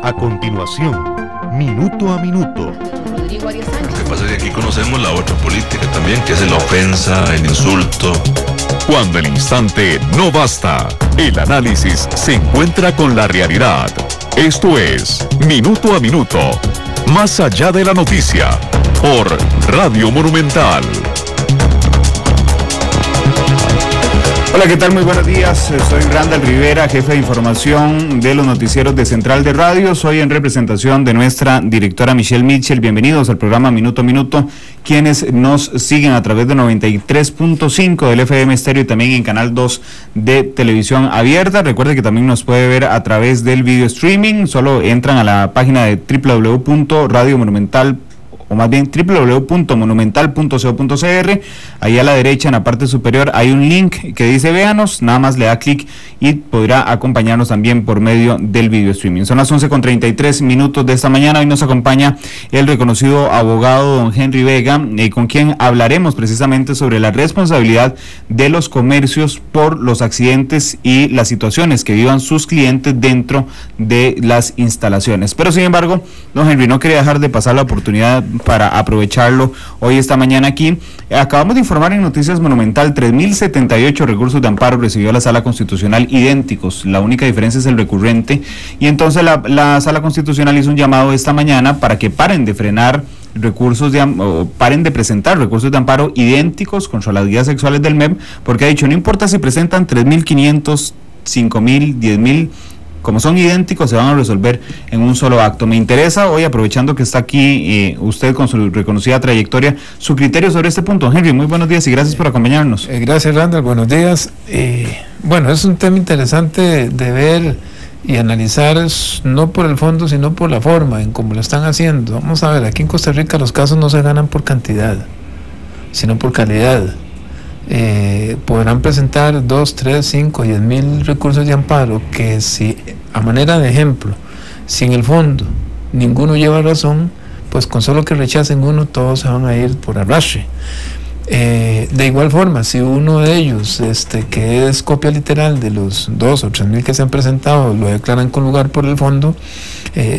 A continuación, Minuto a Minuto. Rodrigo Arias Sánchez. Lo que pasa es que aquí conocemos la otra política también, que es la ofensa, el insulto. Cuando el instante no basta, el análisis se encuentra con la realidad. Esto es Minuto a Minuto, más allá de la noticia, por Radio Monumental. Hola, ¿qué tal? Muy buenos días. Soy Randall Rivera, jefe de información de los noticieros de Central de Radio. Soy en representación de nuestra directora Michelle Mitchell. Bienvenidos al programa Minuto a Minuto. Quienes nos siguen a través de 93.5 del FM Estéreo y también en Canal 2 de Televisión Abierta. Recuerde que también nos puede ver a través del video streaming. Solo entran a la página de www.radiomonumental.com o más bien www.monumental.co.cr. Ahí a la derecha en la parte superior hay un link que dice véanos, nada más le da clic y podrá acompañarnos también por medio del video streaming. Son las 11:33 de esta mañana. Hoy nos acompaña el reconocido abogado don Henry Vega, con quien hablaremos precisamente sobre la responsabilidad de los comercios por los accidentes y las situaciones que vivan sus clientes dentro de las instalaciones. Pero sin embargo, don Henry, no quería dejar de pasar la oportunidad para aprovecharlo hoy esta mañana aquí. Acabamos de informar en Noticias Monumental, 3.078 recursos de amparo recibió la Sala Constitucional, idénticos, la única diferencia es el recurrente, y entonces la Sala Constitucional hizo un llamado esta mañana para que paren de frenar paren de presentar recursos de amparo idénticos contra las guías sexuales del MEP, porque ha dicho, no importa si presentan 3.500, 5.000, 10.000, como son idénticos, se van a resolver en un solo acto. Me interesa hoy, aprovechando que está aquí usted con su reconocida trayectoria, su criterio sobre este punto. Henry, muy buenos días y gracias por acompañarnos. Gracias, Randall, buenos días. Bueno, es un tema interesante de ver y analizar, no por el fondo, sino por la forma en cómo lo están haciendo. Vamos a ver, aquí en Costa Rica los casos no se ganan por cantidad, sino por calidad. Podrán presentar 2, 3, 5, 10.000 recursos de amparo que, si a manera de ejemplo, si en el fondo ninguno lleva razón, pues con solo que rechacen uno todos se van a ir por arrastre. De igual forma, si uno de ellos, que es copia literal de los 2 o 3.000 que se han presentado, lo declaran con lugar por el fondo,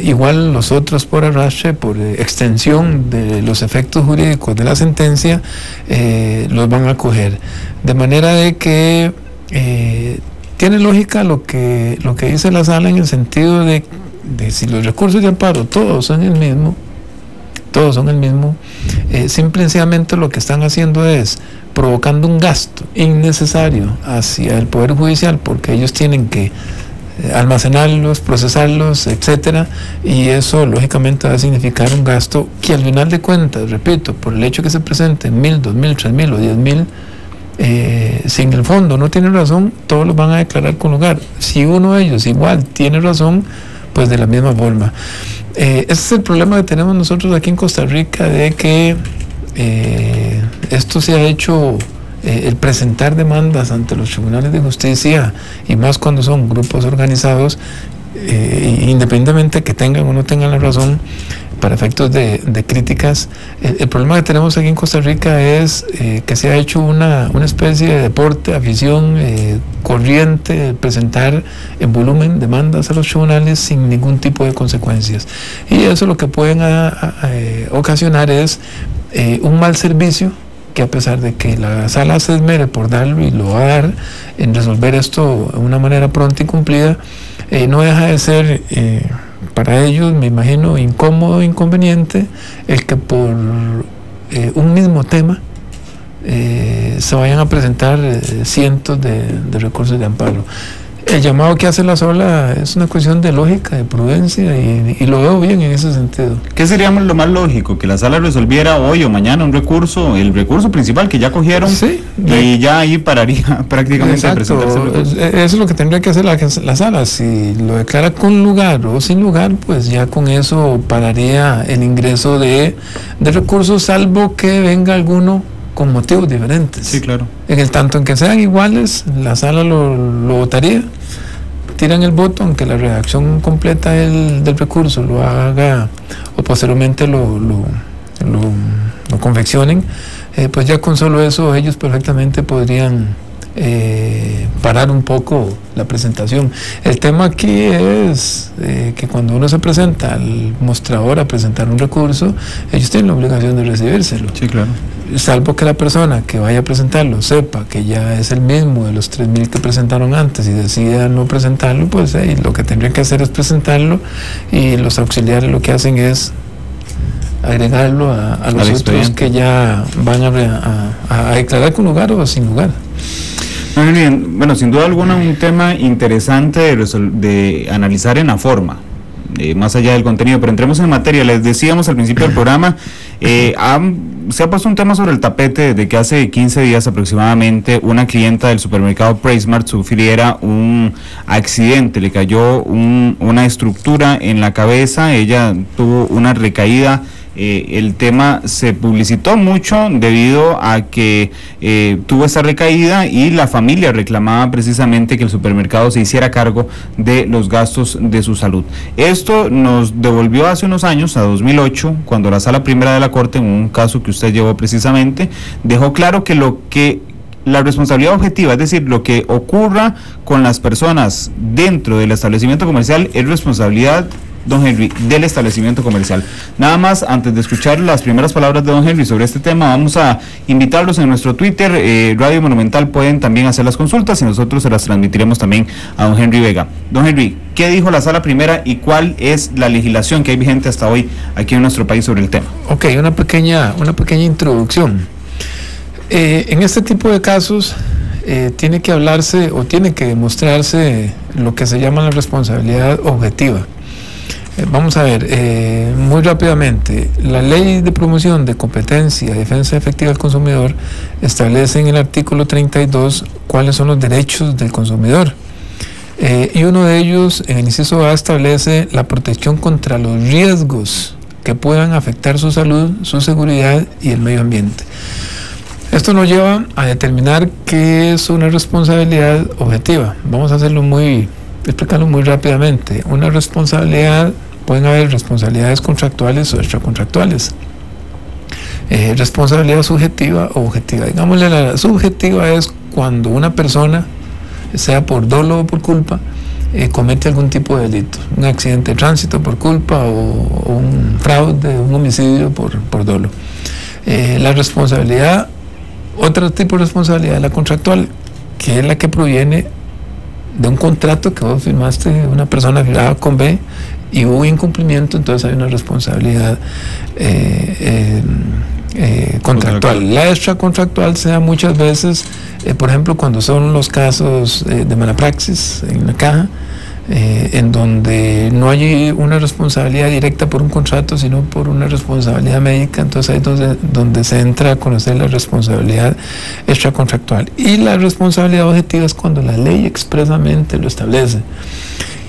igual los otros por arrastre, por extensión de los efectos jurídicos de la sentencia, los van a acoger. De manera de que tiene lógica lo que dice la sala, en el sentido de si los recursos de amparo todos son el mismo, simple y sencillamente lo que están haciendo es provocando un gasto innecesario hacia el Poder Judicial, porque ellos tienen que almacenarlos, procesarlos, etcétera, y eso lógicamente va a significar un gasto que al final de cuentas, repito, por el hecho que se presenten 1.000, 2.000, 3.000 o 10.000, si en el fondo no tienen razón, todos los van a declarar con lugar. Si uno de ellos igual tiene razón, pues de la misma forma. Ese es el problema que tenemos nosotros aquí en Costa Rica, de que esto se ha hecho, el presentar demandas ante los tribunales de justicia, y más cuando son grupos organizados, independientemente que tengan o no tengan la razón, para efectos de críticas. El problema que tenemos aquí en Costa Rica es que se ha hecho una especie de deporte, afición corriente, presentar en volumen demandas a los tribunales sin ningún tipo de consecuencias, y eso lo que pueden ocasionar es un mal servicio, que a pesar de que la sala se esmere por darlo, y lo va a dar, en resolver esto de una manera pronta y cumplida, no deja de ser para ellos, me imagino, incómodo, inconveniente, el que por un mismo tema se vayan a presentar cientos de recursos de amparo. El llamado que hace la sala es una cuestión de lógica, de prudencia, y lo veo bien en ese sentido. ¿Qué sería lo más lógico? ¿Que la sala resolviera hoy o mañana el recurso principal que ya cogieron? Sí, y ya ahí pararía prácticamente de presentarse el recurso. Eso es lo que tendría que hacer la sala. Si lo declara con lugar o sin lugar, pues ya con eso pararía el ingreso de recursos, salvo que venga alguno con motivos diferentes. Sí, claro. En el tanto en que sean iguales, la sala lo votaría, tiran el voto, aunque la redacción completa del recurso lo haga o posteriormente lo confeccionen, pues ya con solo eso ellos perfectamente podrían parar un poco la presentación. El tema aquí es que cuando uno se presenta al mostrador a presentar un recurso, ellos tienen la obligación de recibírselo. Sí, claro. Salvo que la persona que vaya a presentarlo sepa que ya es el mismo de los 3.000 que presentaron antes y decida no presentarlo, pues lo que tendrían que hacer es presentarlo, y los auxiliares lo que hacen es agregarlo a los otros que ya van a declarar con lugar o sin lugar. Muy bien. Bueno, sin duda alguna un tema interesante de analizar en la forma, más allá del contenido, pero entremos en materia. Les decíamos al principio del programa, se ha puesto un tema sobre el tapete de que hace 15 días aproximadamente una clienta del supermercado PriceSmart sufriera un accidente, le cayó una estructura en la cabeza, ella tuvo una recaída. El tema se publicitó mucho debido a que tuvo esa recaída, y la familia reclamaba precisamente que el supermercado se hiciera cargo de los gastos de su salud. Esto nos devolvió hace unos años, a 2008, cuando la Sala Primera de la Corte, en un caso que usted llevó precisamente, dejó claro que la responsabilidad objetiva, es decir, lo que ocurra con las personas dentro del establecimiento comercial, es responsabilidad, don Henry, del establecimiento comercial. Nada más, antes de escuchar las primeras palabras de don Henry sobre este tema, vamos a invitarlos en nuestro Twitter, Radio Monumental. Pueden también hacer las consultas y nosotros se las transmitiremos también a don Henry Vega. Don Henry, ¿qué dijo la Sala Primera y cuál es la legislación que hay vigente hasta hoy aquí en nuestro país sobre el tema? Ok, una pequeña introducción. En este tipo de casos tiene que hablarse o tiene que demostrarse lo que se llama la responsabilidad objetiva. Vamos a ver, muy rápidamente, la Ley de Promoción de Competencia y Defensa Efectiva del Consumidor establece en el artículo 32 cuáles son los derechos del consumidor. Y uno de ellos, en el inciso A, establece la protección contra los riesgos que puedan afectar su salud, su seguridad y el medio ambiente. Esto nos lleva a determinar qué es una responsabilidad objetiva. Vamos a explicarlo muy rápidamente. Una responsabilidad, pueden haber responsabilidades contractuales o extracontractuales. Responsabilidad subjetiva o objetiva. Digámosle, la subjetiva es cuando una persona, sea por dolo o por culpa, comete algún tipo de delito, un accidente de tránsito por culpa o un fraude, un homicidio por dolo. La responsabilidad, otro tipo de responsabilidad es la contractual, que es la que proviene de un contrato que vos firmaste, una persona firmada con B, y hubo incumplimiento, entonces hay una responsabilidad contractual. La extracontractual se da muchas veces, por ejemplo, cuando son los casos de mala praxis en la caja, en donde no hay una responsabilidad directa por un contrato, sino por una responsabilidad médica. Entonces ahí es donde se entra a conocer la responsabilidad extracontractual. Y la responsabilidad objetiva es cuando la ley expresamente lo establece,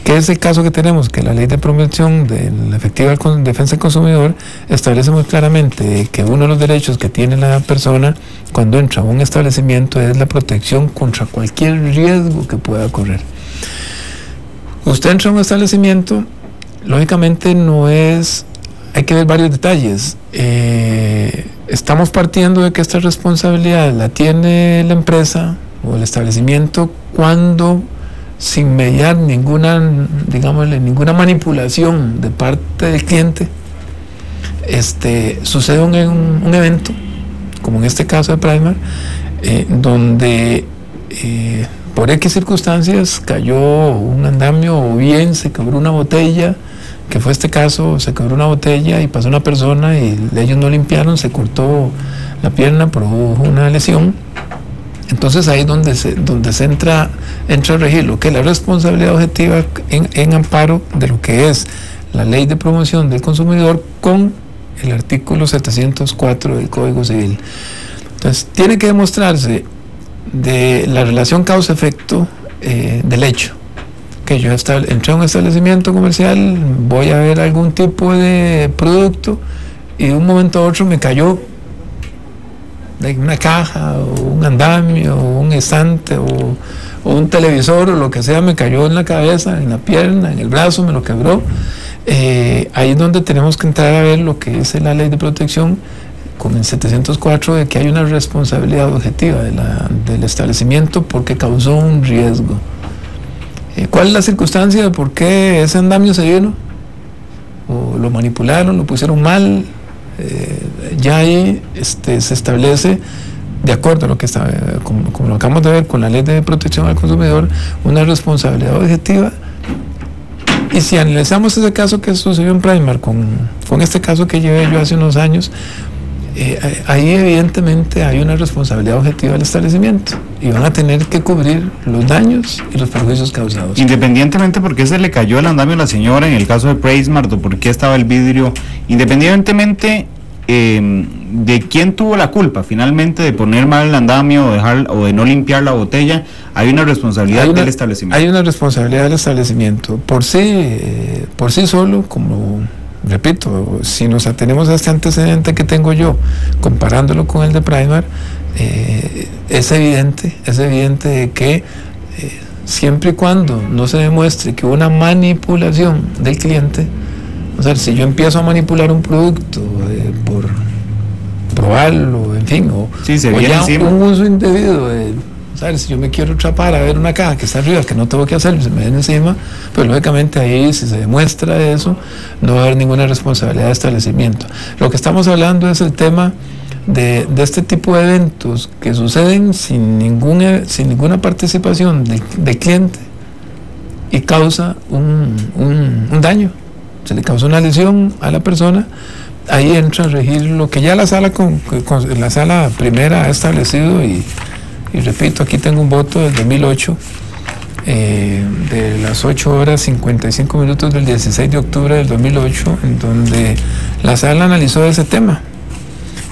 que es el caso que tenemos, que la Ley de Promoción de la Efectiva Defensa del Consumidor establece muy claramente que uno de los derechos que tiene la persona cuando entra a un establecimiento es la protección contra cualquier riesgo que pueda ocurrir. Usted entra a un establecimiento, lógicamente hay que ver varios detalles. Estamos partiendo de que esta responsabilidad la tiene la empresa o el establecimiento cuando, sin mediar ninguna manipulación de parte del cliente, sucede un evento, como en este caso de PriceSmart, donde por X circunstancias cayó un andamio o bien se quebró una botella, que fue este caso, se quebró una botella y pasó una persona y ellos no limpiaron, se cortó la pierna, produjo una lesión. Entonces ahí es donde se entra a regir lo que es la responsabilidad objetiva en amparo de lo que es la Ley de Promoción del Consumidor con el artículo 704 del Código Civil. Entonces tiene que demostrarse de la relación causa-efecto del hecho, que yo entré a un establecimiento comercial, voy a ver algún tipo de producto y de un momento a otro me cayó de una caja o un andamio o un estante o un televisor o lo que sea, me cayó en la cabeza, en la pierna, en el brazo, me lo quebró. Ahí es donde tenemos que entrar a ver lo que es la Ley de Protección con el 704 de que hay una responsabilidad objetiva del establecimiento porque causó un riesgo. ¿Cuál es la circunstancia de por qué ese andamio se vino? O lo manipularon, lo pusieron mal. Ya ahí se establece, de acuerdo a lo que está, como lo acabamos de ver con la Ley de Protección al Consumidor, una responsabilidad objetiva. Y si analizamos ese caso que sucedió en Primark con este caso que llevé yo hace unos años, ahí evidentemente hay una responsabilidad objetiva del establecimiento y van a tener que cubrir los daños y los perjuicios causados. Independientemente por qué se le cayó el andamio a la señora en el caso de Primark o por qué estaba el vidrio, independientemente de quién tuvo la culpa finalmente de poner mal el andamio o de no limpiar la botella, hay una responsabilidad del establecimiento. Hay una responsabilidad del establecimiento. Por sí solo, como repito, si nos atenemos a este antecedente que tengo yo, comparándolo con el de Primark, es evidente de que siempre y cuando no se demuestre que hubo una manipulación del cliente, o sea, si yo empiezo a manipular un producto por probarlo, en fin, o ya un uso indebido ¿sabes? Si yo me quiero trapar a ver una caja que está arriba, que no tengo que hacer, se me viene encima, pues lógicamente ahí, si se demuestra eso, no va a haber ninguna responsabilidad de establecimiento. Lo que estamos hablando es el tema de este tipo de eventos que suceden sin ninguna participación del cliente y causa un daño, se le causa una lesión a la persona. Ahí entra a regir lo que ya la sala la sala primera ha establecido y repito, aquí tengo un voto del 2008 de las 8 horas 55 minutos del 16 de octubre del 2008, en donde la sala analizó ese tema,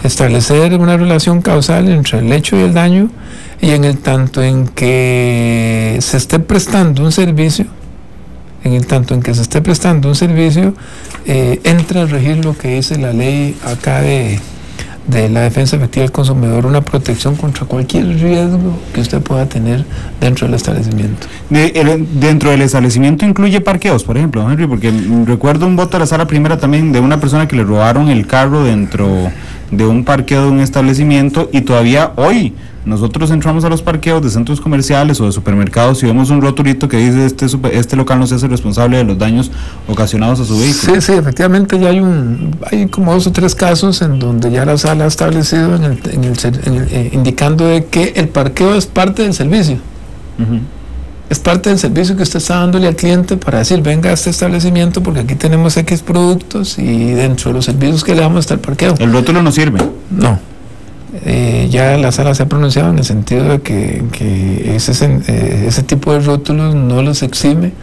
establecer una relación causal entre el hecho y el daño, y en el tanto en que se esté prestando un servicio, entra a regir lo que dice la ley acá de la defensa efectiva del consumidor, una protección contra cualquier riesgo que usted pueda tener dentro del establecimiento. Dentro del establecimiento incluye parqueos, por ejemplo, Henry, porque recuerdo un voto a la sala primera también de una persona que le robaron el carro dentro de un parqueo de un establecimiento, y todavía hoy nosotros entramos a los parqueos de centros comerciales o de supermercados y vemos un rotulito que dice este local no se hace responsable de los daños ocasionados a su vehículo. Sí, efectivamente ya hay como 2 o 3 casos en donde ya la sala ha establecido indicando de que el parqueo es parte del servicio. Uh-huh. Es parte del servicio que usted está dándole al cliente para decir, venga a este establecimiento porque aquí tenemos X productos y dentro de los servicios que le damos está el parqueo. ¿El rótulo no sirve? No. Ya la sala se ha pronunciado en el sentido de que ese tipo de rótulos no los exime,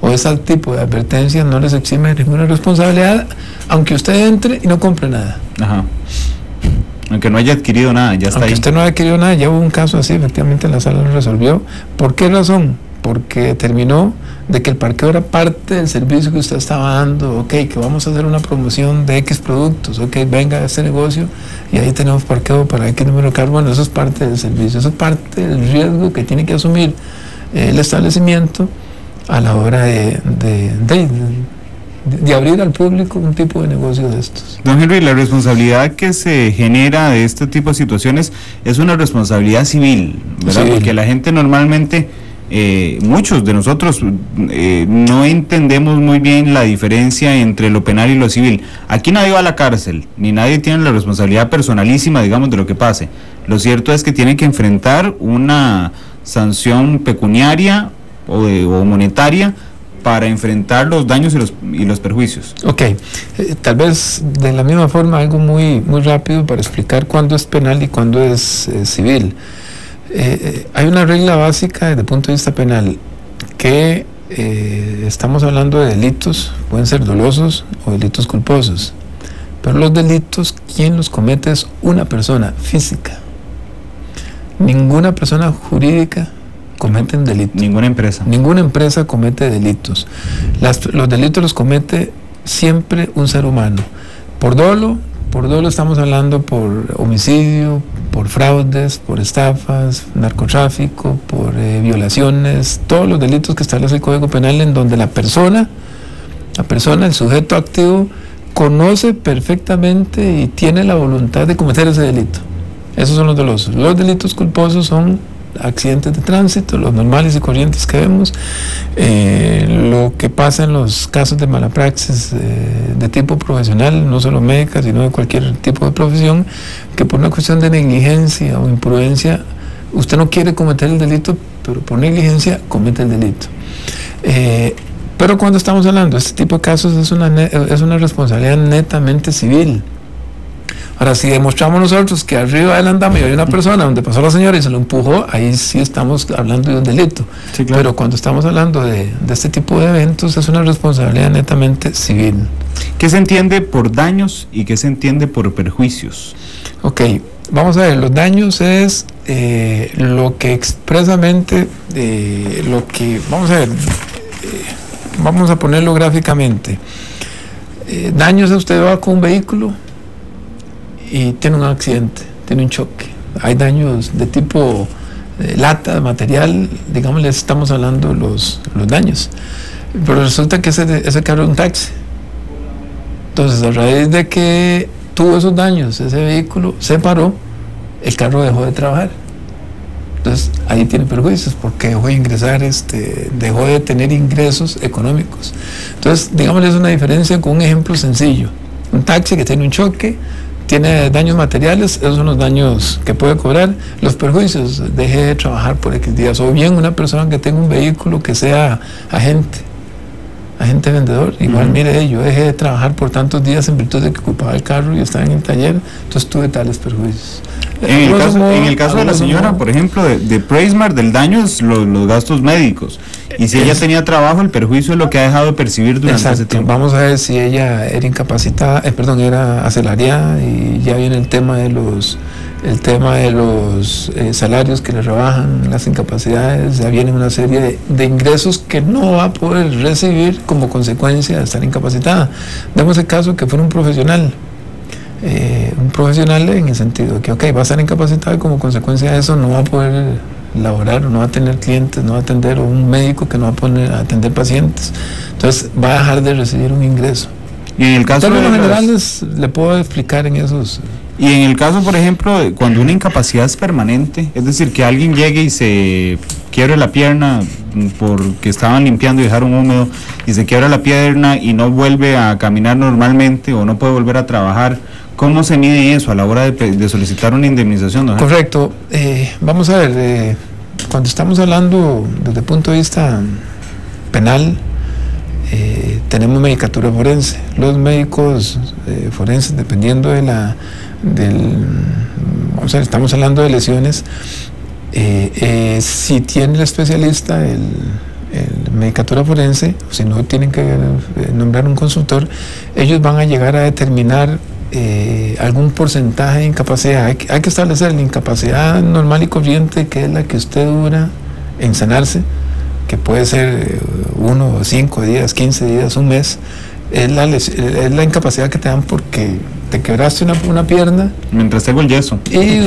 o ese tipo de advertencias no les exime de ninguna responsabilidad, aunque usted entre y no compre nada. Ajá. Aunque no haya adquirido nada, ya está ahí. Aunque usted no haya adquirido nada, ya hubo un caso así, efectivamente la sala lo resolvió. ¿Por qué razón? Porque determinó de que el parqueo era parte del servicio que usted estaba dando. Ok, que vamos a hacer una promoción de X productos, ok, venga a este negocio y ahí tenemos parqueo para X número de carros. Bueno, eso es parte del servicio, eso es parte del riesgo que tiene que asumir el establecimiento a la hora de abrir al público un tipo de negocio de estos. Don Henry, la responsabilidad que se genera de este tipo de situaciones es una responsabilidad civil, ¿verdad? Civil. Porque la gente normalmente, muchos de nosotros no entendemos muy bien la diferencia entre lo penal y lo civil. Aquí nadie va a la cárcel, ni nadie tiene la responsabilidad personalísima, digamos, de lo que pase. Lo cierto es que tiene que enfrentar una sanción pecuniaria o monetaria para enfrentar los daños y los perjuicios. Ok, tal vez de la misma forma algo muy rápido para explicar cuándo es penal y cuándo es civil. Hay una regla básica desde el punto de vista penal, que estamos hablando de delitos, pueden ser dolosos o delitos culposos, pero los delitos, quien los comete es una persona física. Ninguna persona jurídica cometen delitos. Ninguna empresa comete delitos. Los delitos los comete siempre un ser humano. Por dolo estamos hablando por homicidio, por fraudes, por estafas, narcotráfico, por violaciones, todos los delitos que establece el Código Penal, en donde la persona, el sujeto activo, conoce perfectamente y tiene la voluntad de cometer ese delito. Esos son los dolosos. Los delitos culposos son accidentes de tránsito, los normales y corrientes que vemos, lo que pasa en los casos de mala praxis de tipo profesional, no solo médica, sino de cualquier tipo de profesión, que por una cuestión de negligencia o imprudencia, usted no quiere cometer el delito, pero por negligencia comete el delito. Pero cuando estamos hablando de este tipo de casos es una responsabilidad netamente civil. Ahora, si demostramos nosotros que arriba del andamio hay una persona donde pasó la señora y se lo empujó, ahí sí estamos hablando de un delito. Sí, claro. Pero cuando estamos hablando de este tipo de eventos es una responsabilidad netamente civil. ¿Qué se entiende por daños y qué se entiende por perjuicios? Ok, vamos a ver, los daños es lo que expresamente, vamos a ver, vamos a ponerlo gráficamente. Daños es usted va con un vehículo y tiene un accidente, tiene un choque. Hay daños de tipo lata, material, digamos, les estamos hablando los daños. Pero resulta que ese carro es un taxi. Entonces, a raíz de que tuvo esos daños, ese vehículo se paró, el carro dejó de trabajar. Entonces, ahí tiene perjuicios porque dejó de ingresar, dejó de tener ingresos económicos. Entonces, digamos, es una diferencia con un ejemplo sencillo. Un taxi que tiene un choque, tiene daños materiales, esos son los daños que puede cobrar. Los perjuicios, deje de trabajar por X días, o bien una persona que tenga un vehículo que sea agente vendedor, igual mire, yo dejé de trabajar por tantos días en virtud de que ocupaba el carro y estaba en el taller, entonces tuve tales perjuicios. En el caso de la señora, por ejemplo, de PriceSmart, del daño es los gastos médicos, y si ella tenía trabajo, el perjuicio es lo que ha dejado de percir durante ese tiempo. Vamos a ver si ella era incapacitada, era asalariada, y ya viene el tema de los salarios que le rebajan, las incapacidades, ya viene una serie de ingresos que no va a poder recibir como consecuencia de estar incapacitada. Demos el caso que fuera un profesional en el sentido de que va a estar incapacitado y como consecuencia de eso no va a poder laborar, no va a tener clientes, no va a atender, o un médico que no va a poner a atender pacientes, entonces va a dejar de recibir un ingreso. Y en el caso de los generales le puedo explicar en esos. Y en el caso, por ejemplo, cuando una incapacidad es permanente, es decir, que alguien llegue y se quiebre la pierna porque estaban limpiando y dejaron húmedo, y se quiebra la pierna y no vuelve a caminar normalmente o no puede volver a trabajar, ¿cómo se mide eso a la hora de solicitar una indemnización, ¿no? Correcto. Vamos a ver, cuando estamos hablando desde el punto de vista penal, tenemos medicatura forense. Los médicos forenses, dependiendo estamos hablando de lesiones, si tiene el especialista el medicatura forense, o si no tienen que nombrar un consultor, ellos van a llegar a determinar algún porcentaje de incapacidad. Hay que establecer la incapacidad normal y corriente, que es la que usted dura en sanarse, que puede ser 1, 5 días, 15 días, un mes. Es la incapacidad que te dan porque te quebraste una pierna. Mientras tengo el yeso. Y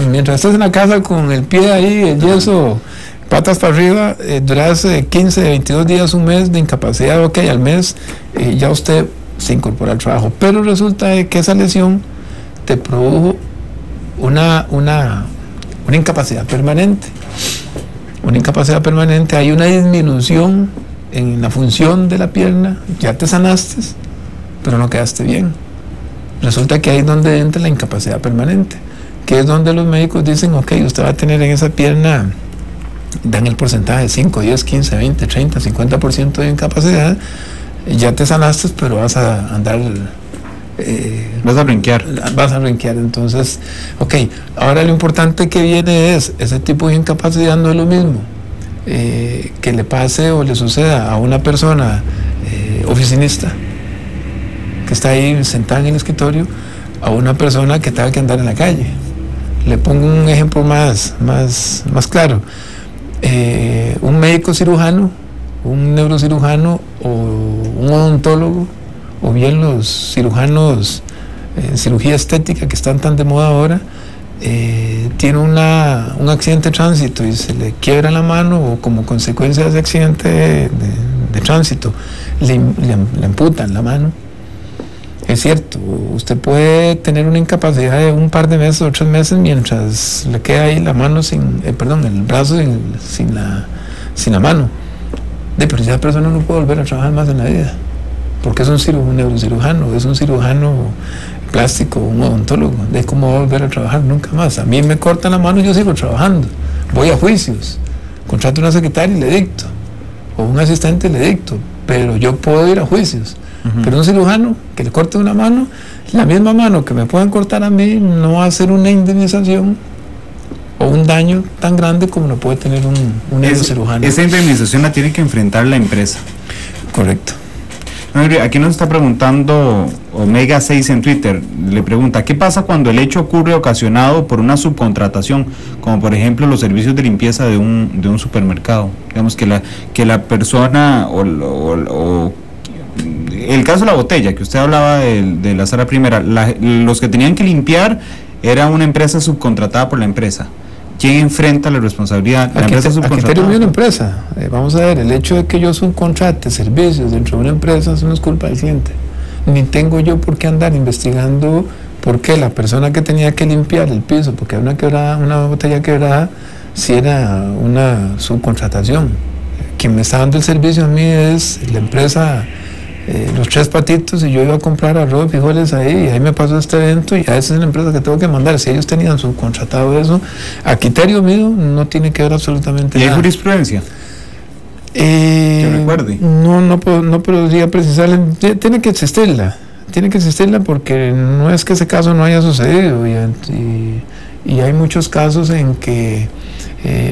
mientras estás en la casa con el pie ahí, el yeso, patas para arriba, duras 15, 22 días, un mes de incapacidad, al mes ya usted se incorpora al trabajo. Pero resulta que esa lesión te produjo una incapacidad permanente. Una incapacidad permanente, hay una disminución en la función de la pierna, ya te sanaste, pero no quedaste bien. Resulta que ahí es donde entra la incapacidad permanente, que es donde los médicos dicen, usted va a tener en esa pierna, dan el porcentaje de 5, 10, 15, 20, 30, 50% de incapacidad, ya te sanaste, pero vas a andar... vas a renquear. Entonces, ahora lo importante que viene es, ese tipo de incapacidad no es lo mismo que le pase o le suceda a una persona oficinista que está ahí sentada en el escritorio, a una persona que tenga que andar en la calle. Le pongo un ejemplo más claro. Un médico cirujano, un neurocirujano o un odontólogo, o bien los cirujanos en cirugía estética que están tan de moda ahora, tiene un accidente de tránsito y se le quiebra la mano, o como consecuencia de ese accidente de tránsito le amputan la mano. Es cierto, usted puede tener una incapacidad de un par de meses o 3 meses mientras le queda ahí la mano el brazo sin la mano. Pero esa persona no puede volver a trabajar más en la vida, porque es un neurocirujano, es un cirujano plástico, un odontólogo. ¿De cómo va a volver a trabajar? Nunca más. A mí me cortan la mano y yo sigo trabajando. Voy a juicios, contrato una secretaria y le dicto, o un asistente y le dicto, pero yo puedo ir a juicios. Pero un cirujano que le corte una mano, la misma mano que me puedan cortar a mí, no va a hacer una indemnización o un daño tan grande como lo puede tener un neurocirujano. Esa indemnización la tiene que enfrentar la empresa. Correcto. Aquí nos está preguntando Omega 6 en Twitter, le pregunta, ¿qué pasa cuando el hecho ocurre ocasionado por una subcontratación, como por ejemplo los servicios de limpieza de un supermercado? Digamos que la persona o el caso de la botella, que usted hablaba de la sala primera, los que tenían que limpiar era una empresa subcontratada por la empresa. ¿Quién enfrenta la responsabilidad? La empresa subcontratada. A criterio de una empresa. Vamos a ver, el hecho de que yo subcontrate servicios dentro de una empresa, eso no es culpa del cliente. Ni tengo yo por qué andar investigando por qué la persona que tenía que limpiar el piso, porque hay una botella quebrada, si era una subcontratación. Quien me está dando el servicio a mí es la empresa Los Tres Patitos, y yo iba a comprar arroz y frijoles ahí, y ahí me pasó este evento, y a esa es la empresa que tengo que mandar. Si ellos tenían subcontratado eso, a criterio mío no tiene que ver absolutamente nada. ¿Y hay jurisprudencia? Que recuerde. No podría precisarla. Tiene que existirla porque no es que ese caso no haya sucedido, y hay muchos casos en que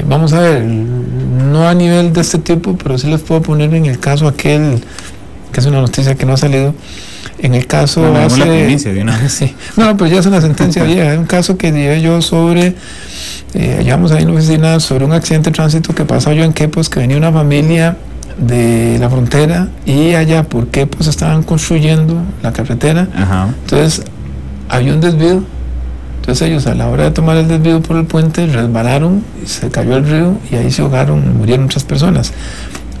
vamos a ver, no a nivel de este tipo, pero sí les puedo poner en el caso aquel, que es una noticia que no ha salido, en el caso la primicia de una. Sí. No, pero ya es una sentencia vieja. Es un caso que llevé yo sobre, llevamos ahí en la oficina, sobre un accidente de tránsito que pasó yo en Quepos, que venía una familia de la frontera y allá por Quepos estaban construyendo la carretera. Ajá. Entonces había un desvío, entonces ellos a la hora de tomar el desvío por el puente resbalaron y se cayó el río y ahí se ahogaron, murieron muchas personas.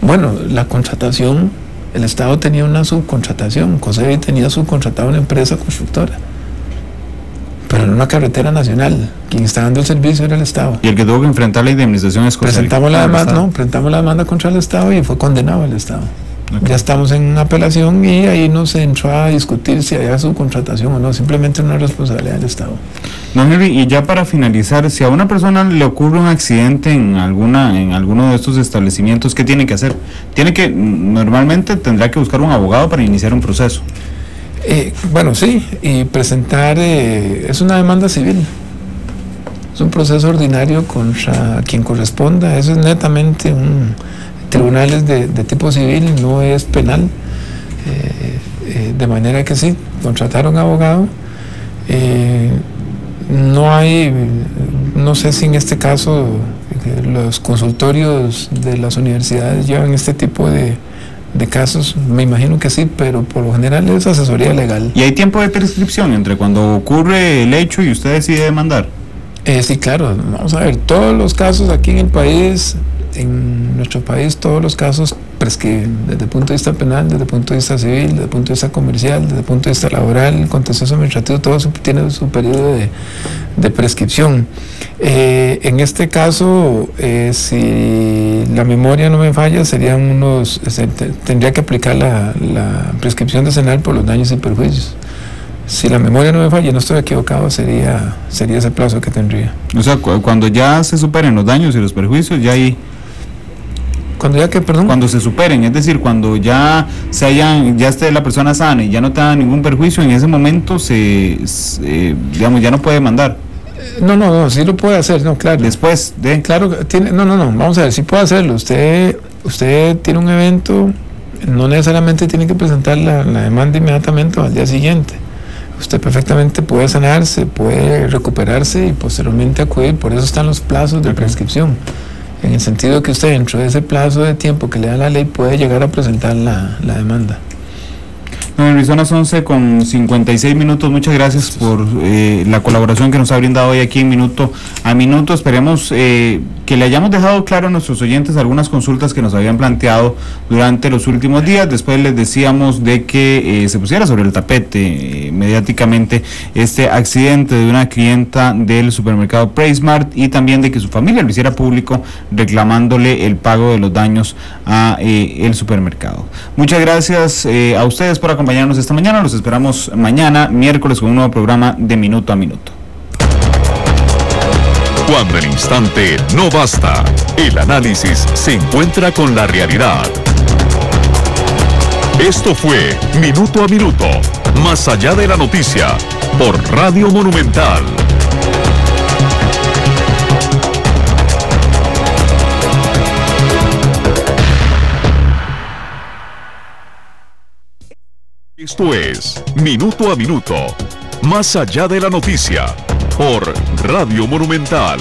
Bueno, la contratación, el Estado tenía una subcontratación, COSEBI tenía subcontratada una empresa constructora, pero en una carretera nacional. Quien está dando el servicio era el Estado. Y el que tuvo que enfrentar la indemnización es COSEBI. Presentamos la demanda contra el Estado y fue condenado el Estado. Okay. Ya estamos en una apelación y ahí no se entró a discutir si había subcontratación o no, simplemente una responsabilidad del Estado. Don Henry, y ya para finalizar, si a una persona le ocurre un accidente en alguno de estos establecimientos, ¿qué tiene que hacer? Normalmente tendrá que buscar un abogado para iniciar un proceso. Bueno, sí, y presentar, es una demanda civil, es un proceso ordinario contra quien corresponda, eso es netamente tribunales de tipo civil, no es penal, de manera que sí, contratar a un abogado. No sé si en este caso los consultorios de las universidades llevan este tipo de casos, me imagino que sí, pero por lo general es asesoría legal. ¿Y hay tiempo de prescripción entre cuando ocurre el hecho y usted decide demandar? Sí, claro, vamos a ver, todos los casos aquí en el país, en nuestro país, todos los casos prescriben, desde el punto de vista penal, desde el punto de vista civil, desde el punto de vista comercial, desde el punto de vista laboral, contencioso administrativo, todo eso tiene su periodo de prescripción. En este caso, si la memoria no me falla, tendría que aplicar la prescripción decenal por los daños y perjuicios. Si la memoria no me falla, no estoy equivocado, sería ese plazo que tendría. O sea, cuando ya se superen los daños y los perjuicios, ya hay... Cuando se superen, es decir, cuando ya esté la persona sana y ya no tenga ningún perjuicio, en ese momento ya no puede mandar. No, sí lo puede hacer, no, claro. Después de... Claro, vamos a ver, sí puede hacerlo. Usted tiene un evento, no necesariamente tiene que presentar la demanda inmediatamente o al día siguiente. Usted perfectamente puede sanarse, puede recuperarse y posteriormente acudir, por eso están los plazos de prescripción. En el sentido que usted dentro de ese plazo de tiempo que le da la ley puede llegar a presentar la demanda. Don Luis, son las 11:56. Muchas gracias por la colaboración que nos ha brindado hoy aquí en Minuto a Minuto. Esperemos que le hayamos dejado claro a nuestros oyentes algunas consultas que nos habían planteado durante los últimos días. Después les decíamos de que se pusiera sobre el tapete mediáticamente este accidente de una clienta del supermercado PriceSmart y también de que su familia lo hiciera público reclamándole el pago de los daños a el supermercado. Muchas gracias a ustedes por acompañarnos esta mañana. Los esperamos mañana, miércoles, con un nuevo programa de Minuto a Minuto. Cuando el instante no basta, el análisis se encuentra con la realidad. Esto fue Minuto a Minuto, más allá de la noticia, por Radio Monumental. Esto es Minuto a Minuto, más allá de la noticia, por Radio Monumental.